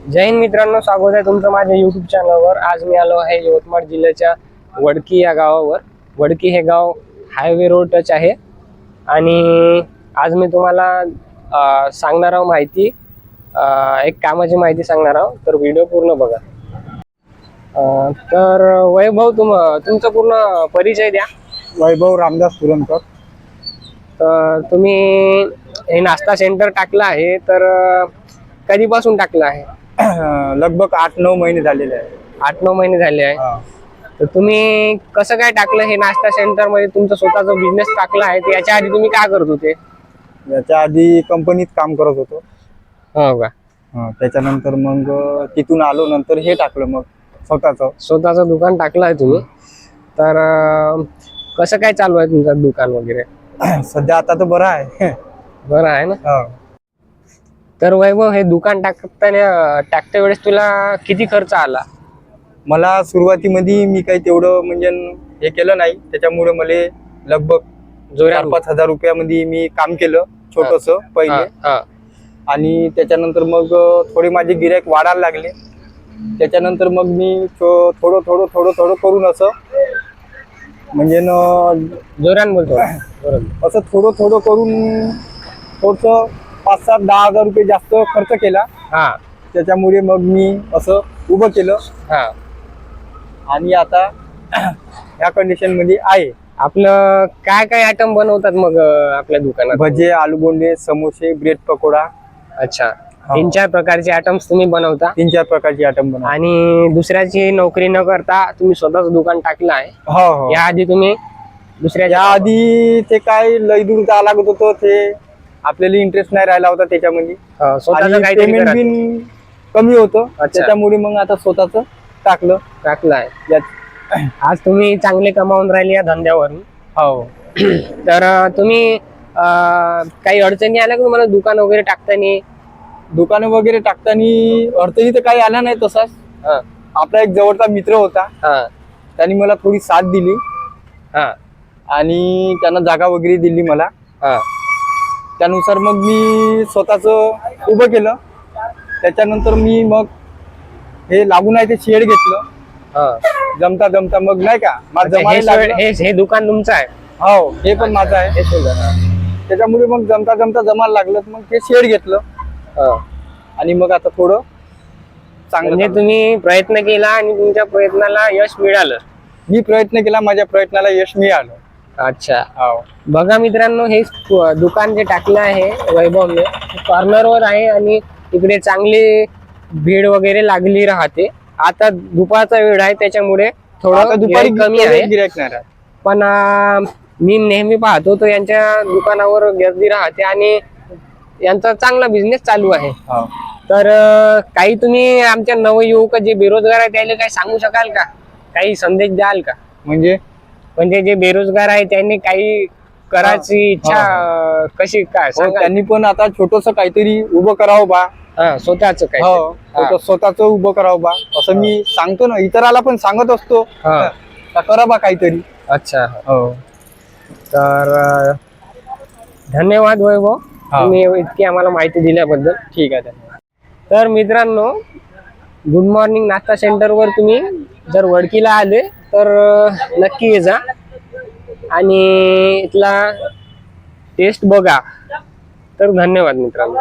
जय हिंद मित्रांनो, स्वागत आहे तुमचं माझ्या यूट्यूब चॅनलवर। आज मी आलो आहे यवतमाळ जिल्ह्याच्या वडकी या गावावर। वडकी हे गाव हायवे रोड टच आहे आणि आज मी तुम्हाला सांगणार आहोत माहिती, एक कामाची माहिती सांगणार आहोत, तर व्हिडिओ पूर्ण बघा। तर वैभव, तुमचा पूर्ण परिचय द्या। वैभव रामदास पुरणकर। तर तुम्ही हे नाश्ता सेंटर टाकलं आहे, तर कधीपासून टाकलं आहे? लगभग 8-9 महिने झालेले आहे। 8-9 महिने झाले आहे। तर तुम्ही कसं काय टाकलं हे नाश्ता सेंटर मध्ये? तुमचा स्वतःचा बिझनेस टाकला आहे, तर याच्या आधी तुम्ही काय करत होते? याच्या आधी कंपनीत काम करत होतो। हो का? त्याच्यानंतर मग तिथून आलो, नंतर हे टाकलं मग स्वतःचं दुकान टाकलं आहे तुम्ही। तर कसं काय चालू आहे तुमचं दुकान वगैरे? सध्या आता तर बरं आहे। बरं आहे ना? तर वैभव, हे दुकान टाकते वेळेस तुला किती खर्च आला? मला सुरुवातीमध्ये मी काही तेवढं म्हणजे हे केलं नाही, त्याच्यामुळे मला लगभग 4-5 हजार रुपयामध्ये मी काम केलं छोटस पहिले। आणि त्याच्यानंतर मग थोडे माझे गिऱ्हाईक वाढायला लागले। त्याच्यानंतर मग मी थोडं करून असं म्हणजे जोरान बोलतो असं थोडं करून थोडस 5-7-10 हजार रुपये जास्त खर्च केला। त्याच्यामुळे मग मी असं उभं केलं आणि आता ह्या कंडिशन मध्ये आहे। आपलं काय काय आयटम बनवतात मग आपल्या दुकानात? भजे, आलू बोंडे, समोसे, ब्रेड पकोडा। अच्छा, 3-4 प्रकारचे आयटम्स तुम्ही बनवता? 3-4 प्रकारचे आयटम बनवता। आणि दुसऱ्याची नोकरी न करता तुम्ही स्वतःच दुकान टाकलं आहे? हो। या आधी तुम्ही या आधी ते काय लय दूर जावं लागत होतं, ते आपल्याला इंटरेस्ट नाही राहिला होता त्याच्यामध्ये। स्वतःच काहीतरी पेमेंट बिन कमी होतं, त्याच्यामुळे मग आता स्वतःच टाकलं आहे। आज तुम्ही चांगले कमावून राहिले या धंद्यावरून। हो। तर तुम्ही काही अडचणी आल्या का तुम्हाला दुकान वगैरे टाकताना? दुकान वगैरे टाकताना अडचणी तर काही आल्या नाही तसाच। आपला एक जवळचा मित्र होता, त्यांनी मला थोडी साथ दिली आणि त्यांना जागा वगैरे दिली मला। त्यानुसार मग मी स्वतःच उभं केलं। त्याच्यानंतर मी मग हे लागून आहे ते शेड घेतलं। जमता मग नाही का हे दुकान तुमचं आहे? हो, हे पण माझं आहे। त्याच्यामुळे मग जमता जमायला लागलं, मग ते शेड घेतलं आणि मग आता थोडं चांगलं। म्हणजे तुम्ही प्रयत्न केला आणि तुमच्या प्रयत्नाला यश मिळालं? मी प्रयत्न केला, माझ्या प्रयत्नाला यश मिळालं। अच्छा, बघा मित्रांनो, हे दुकान जे टाकलं आहे वैभवने, कॉर्नरवर आहे आणि इकडे चांगली भीड वगैरे लागली राहते। आता दुपारचा वेळ आहे, त्याच्यामुळे थोडं दुपारी कमी आहे, पण मी नेहमी पाहतो तो यांच्या दुकानावर गर्दी राहते आणि यांचा चांगला बिझनेस चालू आहे। तर काही तुम्ही आमच्या नवयुवक जे बेरोजगार आहेत त्याला काही सांगू शकाल का? काही संदेश द्याल का? म्हणजे जे बेरोजगार आहे त्यांनी काही करायची इच्छा कशी काय सांगा? त्यांनी पण आता छोटस काहीतरी उभं करावं बा, स्वतःच काही स्वतःच उभं करावं बा, असं मी सांगतो ना, इतराला पण सांगत असतो, करा बा काहीतरी। अच्छा, हो। तर धन्यवाद वैभव, तुम्ही इतकी आम्हाला माहिती दिल्याबद्दल। ठीक आहे, धन्यवाद। तर मित्रांनो, गुड मॉर्निंग नाश्ता सेंटरवर तुम्ही जर वडकीला आले तर नक्की ये जा आणि इथला टेस्ट बघा। तर धन्यवाद मित्रांनो।